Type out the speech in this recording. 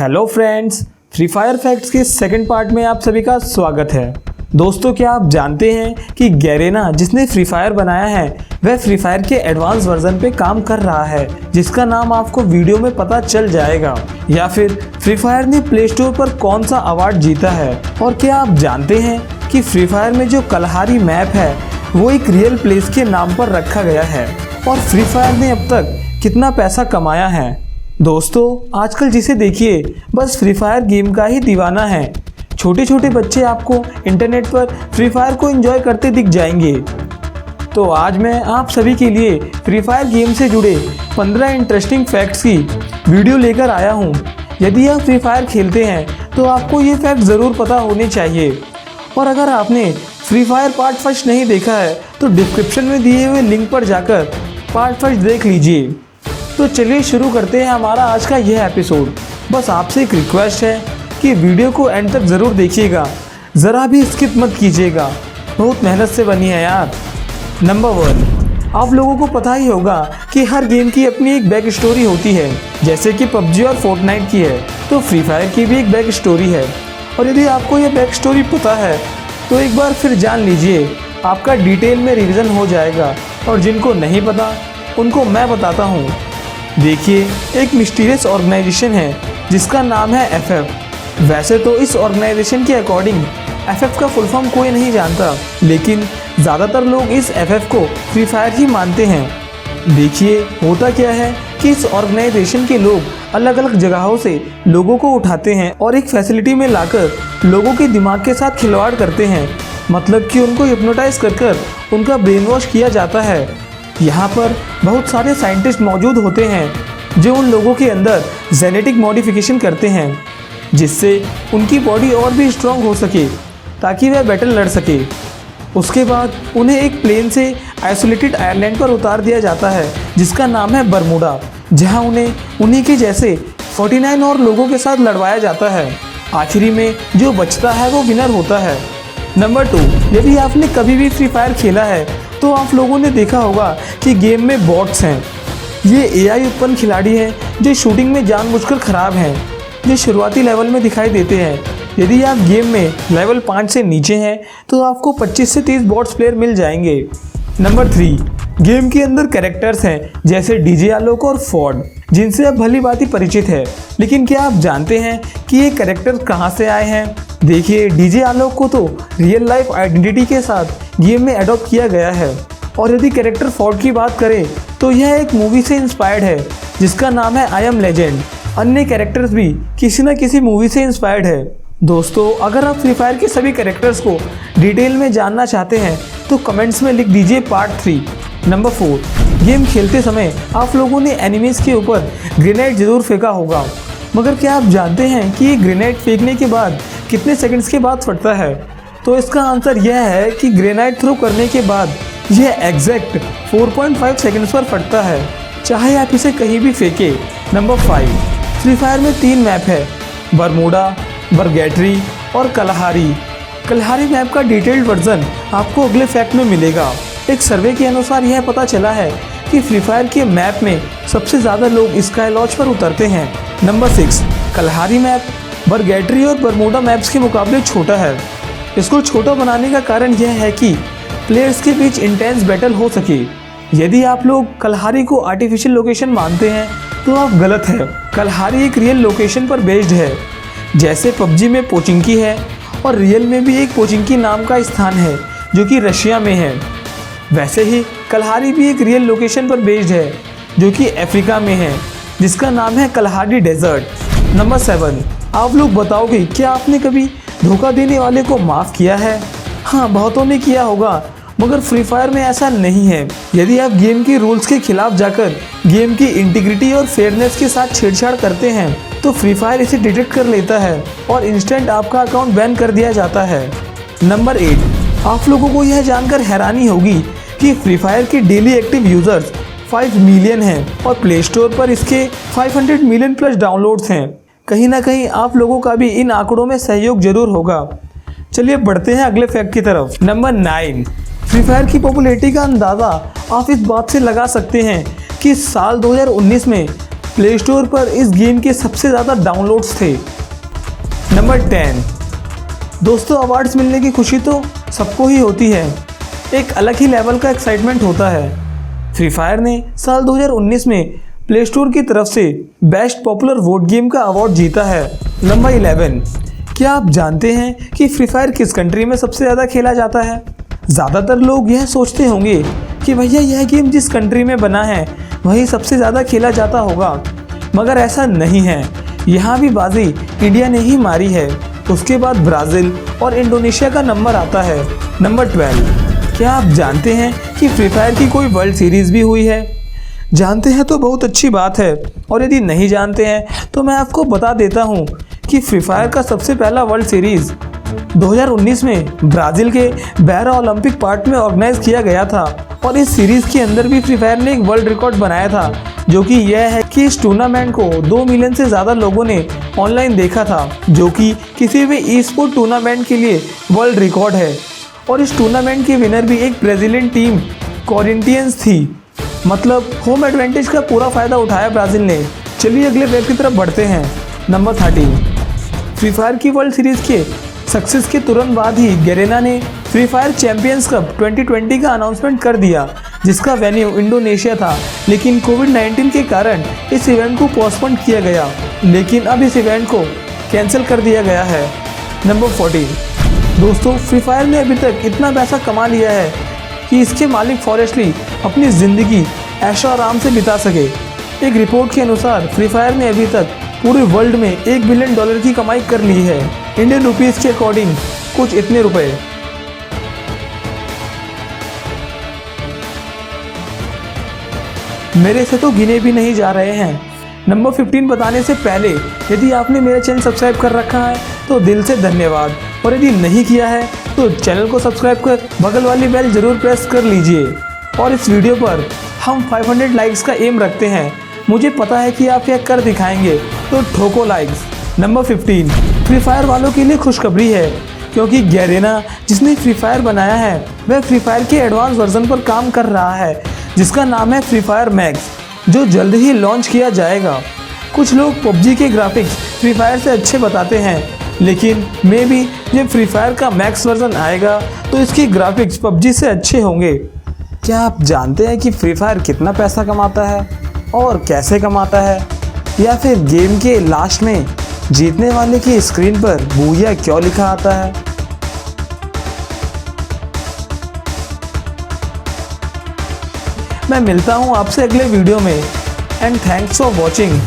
Hello friends, free fire facts के second part में आप सभी का स्वागत है। दोस्तों, क्या आप जानते हैं कि गैरेना जिसने फ्री फायर बनाया है वह फ्री फायर के एडवांस वर्जन पे काम कर रहा है, जिसका नाम आपको वीडियो में पता चल जाएगा। या फिर फ्री फायर ने प्ले स्टोर पर कौन सा अवार्ड जीता है। और क्या आप जानते हैं कि फ्री फायर में जो कलहारी मैप है वो एक रियल प्लेस के नाम पर रखा गया है और फ्री फायर ने अब तक कितना पैसा कमाया है। दोस्तों, आजकल जिसे देखिए बस फ्री फायर गेम का ही दीवाना है। छोटे छोटे बच्चे आपको इंटरनेट पर फ्री फायर को एंजॉय करते दिख जाएंगे। तो आज मैं आप सभी के लिए फ्री फायर गेम से जुड़े 15 इंटरेस्टिंग फैक्ट्स की वीडियो लेकर आया हूं। यदि आप फ्री फायर खेलते हैं तो आपको ये फैक्ट ज़रूर पता होने चाहिए। और अगर आपने फ्री फायर पार्ट फर्स्ट नहीं देखा है तो डिस्क्रिप्शन में दिए हुए लिंक पर जाकर पार्ट फर्स्ट देख लीजिए। तो चलिए शुरू करते हैं हमारा आज का यह एपिसोड। बस आपसे एक रिक्वेस्ट है कि वीडियो को एंड तक ज़रूर देखिएगा, ज़रा भी स्किप मत कीजिएगा, बहुत मेहनत से बनी है यार। नंबर 1, आप लोगों को पता ही होगा कि हर गेम की अपनी एक बैक स्टोरी होती है। जैसे कि पबजी और फोर्टनाइट की है तो फ्री फायर की भी एक बैक स्टोरी है। और यदि आपको ये बैक स्टोरी पता है तो एक बार फिर जान लीजिए, आपका डिटेल में रिवीजन हो जाएगा। और जिनको नहीं पता उनको मैं बताता हूँ। देखिए, एक मिस्टीरियस ऑर्गेनाइजेशन है जिसका नाम है FF। वैसे तो इस ऑर्गेनाइजेशन के अकॉर्डिंग FF का फुल फॉर्म कोई नहीं जानता, लेकिन ज़्यादातर लोग इस FF को फ्री फायर ही मानते हैं। देखिए, होता क्या है कि इस ऑर्गेनाइजेशन के लोग अलग अलग जगहों से लोगों को उठाते हैं और एक फैसिलिटी में लाकर लोगों के दिमाग के साथ खिलवाड़ करते हैं। मतलब कि उनको हिप्नोटाइज कर उनका ब्रेन वॉश किया जाता है। यहाँ पर बहुत सारे साइंटिस्ट मौजूद होते हैं जो उन लोगों के अंदर जेनेटिक मॉडिफिकेशन करते हैं, जिससे उनकी बॉडी और भी स्ट्रांग हो सके ताकि वह बैटल लड़ सके। उसके बाद उन्हें एक प्लेन से आइसोलेटेड आइलैंड पर उतार दिया जाता है जिसका नाम है बरमूडा, जहाँ उन्हें उन्हीं के जैसे 49 और लोगों के साथ लड़वाया जाता है। आखिरी में जो बचता है वो विनर होता है। नंबर 2, यदि आपने कभी भी फ्री फायर खेला है तो आप लोगों ने देखा होगा कि गेम में बॉट्स हैं। ये AI उत्पन्न खिलाड़ी हैं जो शूटिंग में जानबूझकर ख़राब हैं, जो शुरुआती लेवल में दिखाई देते हैं। यदि आप गेम में लेवल 5 से नीचे हैं तो आपको 25 से 30 बॉट्स प्लेयर मिल जाएंगे। नंबर 3, गेम के अंदर कैरेक्टर्स हैं जैसे DJ आलोक और फॉर्ड, जिनसे आप भली भांति परिचित है। लेकिन क्या आप जानते हैं कि ये कैरेक्टर कहाँ से आए हैं? देखिए, DJ आलोक को तो रियल लाइफ आइडेंटिटी के साथ गेम में अडॉप्ट किया गया है। और यदि कैरेक्टर फॉर्ड की बात करें तो यह एक मूवी से इंस्पायर्ड है जिसका नाम है आई एम लेजेंड। अन्य कैरेक्टर्स भी किसी न किसी मूवी से इंस्पायर्ड है। दोस्तों, अगर आप फ्री फायर के सभी कैरेक्टर्स को डिटेल में जानना चाहते हैं तो कमेंट्स में लिख दीजिए पार्ट 3। नंबर 4, गेम खेलते समय आप लोगों ने एनिमीज के ऊपर ग्रेनेड जरूर फेंका होगा, मगर क्या आप जानते हैं कि ये ग्रेनेड फेंकने के बाद कितने सेकंड्स के बाद फटता है? तो इसका आंसर यह है कि ग्रेनेड थ्रो करने के बाद यह एग्जैक्ट 4.5 सेकंड्स पर फटता है, चाहे आप इसे कहीं भी फेंके। नंबर 5, फ्री फायर में 3 मैप है, बरमूडा, बरगेटरी और कलहारी। कलहारी मैप का डिटेल्ड वर्जन आपको अगले फैक्ट में मिलेगा। एक सर्वे के अनुसार यह पता चला है कि फ्री फायर के मैप में सबसे ज़्यादा लोग स्काई लॉज पर उतरते हैं। नंबर 6, कलहारी मैप बरगेटरी और बरमूडा मैप्स के मुकाबले छोटा है। इसको छोटा बनाने का कारण यह है कि प्लेयर्स के बीच इंटेंस बैटल हो सके। यदि आप लोग कलहारी को आर्टिफिशियल लोकेशन मानते हैं तो आप गलत हैं। कलहारी एक रियल लोकेशन पर बेस्ड है। जैसे पबजी में पोचिंकी है और रियल में भी एक पोचिंकी नाम का स्थान है जो कि रशिया में है, वैसे ही कलहारी भी एक रियल लोकेशन पर बेस्ड है जो कि अफ्रीका में है, जिसका नाम है कलहारी डेजर्ट। नंबर 7, आप लोग बताओगे क्या आपने कभी धोखा देने वाले को माफ़ किया है? हाँ, बहुतों ने किया होगा, मगर फ्री फायर में ऐसा नहीं है। यदि आप गेम के रूल्स के खिलाफ जाकर गेम की इंटीग्रिटी और फेयरनेस के साथ छेड़छाड़ करते हैं तो फ्री फायर इसे डिटेक्ट कर लेता है और इंस्टेंट आपका अकाउंट बैन कर दिया जाता है। नंबर 8, आप लोगों को यह जानकर हैरानी होगी कि फ्री फायर के डेली एक्टिव यूज़र्स 5 मिलियन हैं और प्ले स्टोर पर इसके 500 मिलियन प्लस डाउनलोड्स हैं। कहीं ना कहीं आप लोगों का भी इन आंकड़ों में सहयोग जरूर होगा। चलिए बढ़ते हैं अगले फैक्ट की तरफ। नंबर 9, फ्री फायर की पॉपुलैरिटी का अंदाज़ा आप इस बात से लगा सकते हैं कि साल 2019 में प्ले स्टोर पर इस गेम के सबसे ज़्यादा डाउनलोड्स थे। नंबर 10। दोस्तों, अवार्ड्स मिलने की खुशी तो सबको ही होती है, एक अलग ही लेवल का एक्साइटमेंट होता है। फ्री फायर ने साल 2019 में प्ले स्टोर की तरफ से बेस्ट पॉपुलर वोट गेम का अवार्ड जीता है। नंबर 11। क्या आप जानते हैं कि फ्री फायर किस कंट्री में सबसे ज़्यादा खेला जाता है? ज़्यादातर लोग यह सोचते होंगे कि भैया यह गेम जिस कंट्री में बना है वही सबसे ज़्यादा खेला जाता होगा, मगर ऐसा नहीं है। यहाँ भी बाजी इंडिया ने ही मारी है, उसके बाद ब्राज़ील और इंडोनेशिया का नंबर आता है। नंबर 12। क्या आप जानते हैं कि फ्री फायर की कोई वर्ल्ड सीरीज़ भी हुई है? जानते हैं तो बहुत अच्छी बात है, और यदि नहीं जानते हैं तो मैं आपको बता देता हूँ कि फ्री फायर का सबसे पहला वर्ल्ड सीरीज़ 2019 में ब्राज़ील के बैरा ओलंपिक पार्क में ऑर्गेनाइज किया गया था, और इस सीरीज़ के अंदर भी फ्री फायर ने एक वर्ल्ड रिकॉर्ड बनाया था, जो कि यह है कि इस टूर्नामेंट को 2 मिलियन से ज़्यादा लोगों ने ऑनलाइन देखा था, जो कि किसी भी ई स्पोर्ट टूर्नामेंट के लिए वर्ल्ड रिकॉर्ड है। और इस टूर्नामेंट की विनर भी एक ब्राज़ीलियन टीम कॉरिंटियंस थी, मतलब होम एडवांटेज का पूरा फ़ायदा उठाया ब्राज़ील ने। चलिए अगले वेब की तरफ बढ़ते हैं। नंबर 13। फ्री फायर की वर्ल्ड सीरीज़ के सक्सेस के तुरंत बाद ही गैरेना ने फ्री फायर चैंपियंस कप 2020 का अनाउंसमेंट कर दिया, जिसका वेन्यू इंडोनेशिया था, लेकिन कोविड-19 के कारण इस इवेंट को पोस्टपोन किया गया, लेकिन अब इस इवेंट को कैंसिल कर दिया गया है। नंबर 14। दोस्तों, फ्री फायर ने अभी तक इतना पैसा कमा लिया है कि इसके मालिक फॉरेस्टली अपनी ज़िंदगी ऐशो आराम से बिता सके। एक रिपोर्ट के अनुसार फ्री फायर ने अभी तक पूरे वर्ल्ड में $1 बिलियन की कमाई कर ली है, इंडियन रुपीज़ के अकॉर्डिंग कुछ इतने रुपए। मेरे से तो गिने भी नहीं जा रहे हैं। नंबर 15 बताने से पहले यदि आपने मेरा चैनल सब्सक्राइब कर रखा है तो दिल से धन्यवाद, और यदि नहीं किया है तो चैनल को सब्सक्राइब कर बगल वाली बेल ज़रूर प्रेस कर लीजिए। और इस वीडियो पर हम 500 लाइक्स का एम रखते हैं। मुझे पता है कि आप यह कर दिखाएंगे, तो ठोको लाइक्स। नंबर 15। फ्री फायर वालों के लिए खुशखबरी है, क्योंकि गैरेना जिसने फ्री फायर बनाया है वह फ्री फायर के एडवांस वर्जन पर काम कर रहा है, जिसका नाम है फ्री फायर मैक्स, जो जल्द ही लॉन्च किया जाएगा। कुछ लोग पबजी के ग्राफिक्स फ्री फायर से अच्छे बताते हैं, लेकिन मे बी जब फ्री फायर का मैक्स वर्जन आएगा तो इसकी ग्राफिक्स पबजी से अच्छे होंगे। क्या आप जानते हैं कि फ्री फायर कितना पैसा कमाता है और कैसे कमाता है, या फिर गेम के लास्ट में जीतने वाले की स्क्रीन पर बूया क्यों लिखा आता है? मैं मिलता हूँ आपसे अगले वीडियो में, एंड थैंक्स फॉर वॉचिंग।